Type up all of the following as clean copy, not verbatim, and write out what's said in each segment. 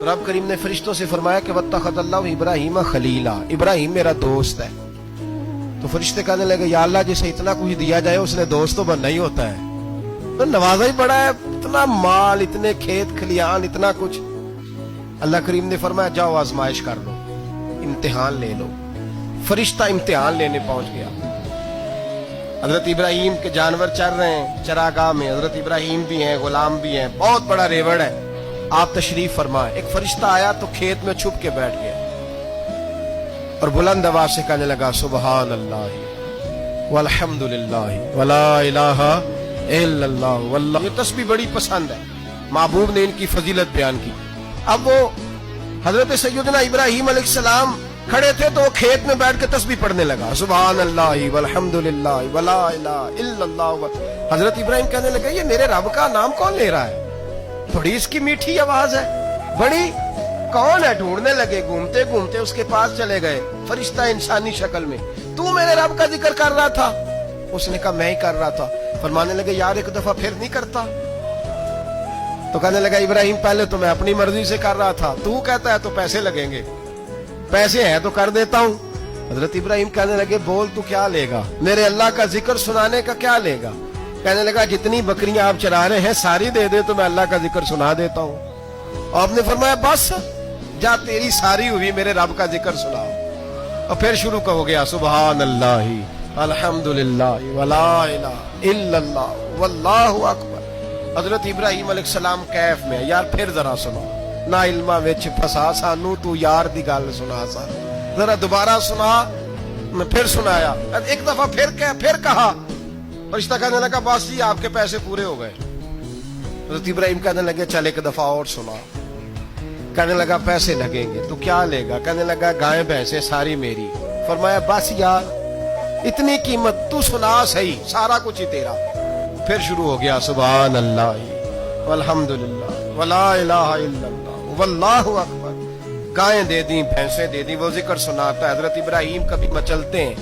रब करीम ने फरिश्तों से फरमाया कि वत्तखज़ल्लाहु इब्राहीम खलीला, इब्राहिम मेरा दोस्त है। तो फरिश्ते कहने लगे या अल्लाह जिसे इतना कुछ दिया जाए उसने दोस्त तो बनना ही होता है, तो नवाजा ही बड़ा है, इतना माल, इतने खेत खलियान, इतना कुछ। अल्लाह करीम ने फरमाया जाओ आजमाइश कर लो, इम्तिहान ले लो। फरिश्ता इम्तिहान लेने पहुंच गया। हजरत इब्राहिम के जानवर चर रहे हैं चरागाह में, हजरत इब्राहिम भी हैं, गुलाम भी हैं, बहुत बड़ा रेवड़ है। आप तशरीफ फरमाए। एक फरिश्ता आया तो खेत में छुप के बैठ गया और बुलंद आवाज से कहने लगा सुबहान अल्लाह वल्हम्दुलिल्लाह वला इलाहा इल्लल्लाह वल्लाह। ये तस्बीह बड़ी पसंद है, महबूब ने इनकी फजीलत बयान की। अब वो हजरत सैयदना इब्राहिम अलैहिस्सलाम खड़े थे तो वो खेत में बैठ के तस्बीह पढ़ने लगा सुबहान अल्लाह वल्हम्दुलिल्लाह वला इलाहा इल्लल्लाह। हजरत इब्राहिम कहने लगे ये मेरे रब का नाम कौन ले रहा है, बड़ी इसकी मीठी आवाज है, बड़ी कौन है। ढूंढने लगे, घूमते घूमते उसके पास चले गए। फरिश्ता इंसानी शक्ल में, तू मेरे रब का जिक्र कर रहा था? उसने कहा मैं ही कर रहा था। फरमाने लगे यार एक दफा फिर नहीं करता? तो कहने लगा इब्राहिम पहले तो मैं अपनी मर्जी से कर रहा था, तू कहता है तो पैसे लगेंगे, पैसे हैं तो कर देता हूं। हजरत इब्राहिम कहने लगे बोल तू क्या लेगा, मेरे अल्लाह का जिक्र सुनाने का क्या लेगा? कहने लगा जितनी बकरियां आप चरा रहे हैं सारी दे दे तो मैं अल्लाह का जिक्र सुना देता हूं। और आपने फरमाया बस जा तेरी सारी हुई, मेरे रब का जिक्र सुनाओ। और फिर शुरू हो गया सुबहान अल्लाह अल्हम्दुलिल्लाह वला इलाहा इल्लल्लाह वल्लाहु अकबर। हजरत इब्राहिम अलैहिस्सलाम कैफ में, यार फिर जरा सुनो, ना इल्मा विच फसा सानू तू यार दी गल सुना सा, जरा दोबारा सुना। मैं फिर सुनाया, एक दफा फिर कहा। फरिश्ता कहने लगा बस जी आपके पैसे पूरे हो गए। हज़रत इब्राहिम कहने लगे चल एक दफा और सुना। कहने लगा पैसे लगेंगे, तो क्या लेगा? कहने लगा गाय भैंसे सारी मेरी। फरमाया बस यार इतनी कीमत, तू सुना सही, सारा कुछ ही तेरा। फिर शुरू हो गया सुभान अल्लाह वल्हम्दुलिल्लाह वला इलाहा इल्लल्लाह वल्लाहु अकबर। गायें दे दी, भैंसे दे दी, वो जिक्र सुनाता है। हजरत इब्राहिम कभी मचलते हैं,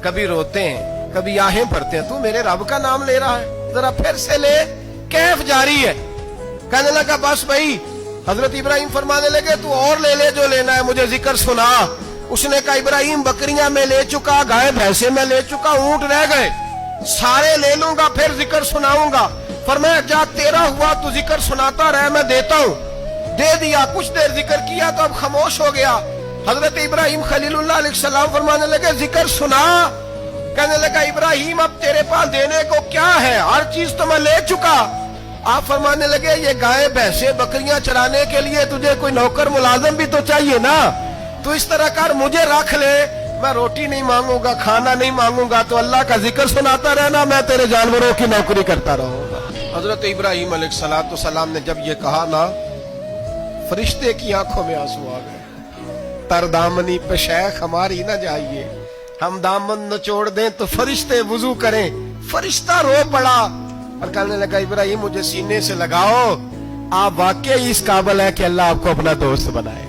कभी रोते हैं, कभी आहें भरते हैं, तू मेरे रब का नाम ले रहा है, जरा फिर से ले। कैफ जारी है। कहने लगा बस भाई। हजरत इब्राहिम फरमाने लगे तू और ले ले जो लेना है, मुझे जिक्र सुना। उसने कहा इब्राहिम बकरियां मैं ले चुका, गाय भैंसे मैं ले चुका, ऊंट रह गए, सारे ले लूंगा फिर जिक्र सुनाऊंगा। फरमाया जा तेरा हुआ तू जिक्र सुनाता रहे, मैं देता हूं। दे दिया, कुछ देर जिक्र किया तो अब खामोश हो गया। हजरत इब्राहिम खलीलुल्लाह अलैहिस्सलाम फरमाने लगे जिक्र सुना। कहने लगा इब्राहिम अब तेरे पास देने को क्या है, हर चीज तो मैं ले चुका। आप फरमाने लगे ये गाय भैंसे बकरियां चराने के लिए तुझे कोई नौकर मुलाजिम भी तो चाहिए ना, तू इस तरह कर मुझे रख ले, मैं रोटी नहीं मांगूंगा, खाना नहीं मांगूंगा, तो अल्लाह का जिक्र सुनाता रहना, मैं तेरे जानवरों की नौकरी करता रहूंगा। हजरत इब्राहिम अलैहिस्सलाम ने जब ये कहा ना, फरिश्ते की आंखों में आंसू आ गए। तरदामनी पे शैख हमारी ना जाइए, हम दामन नचोड़ दें तो फरिश्ते वुजू करें। फरिश्ता रो पड़ा और कहने लगा इब्राहिम मुझे सीने से लगाओ, आप वाकई इस काबिल है कि अल्लाह आपको अपना दोस्त बनाए।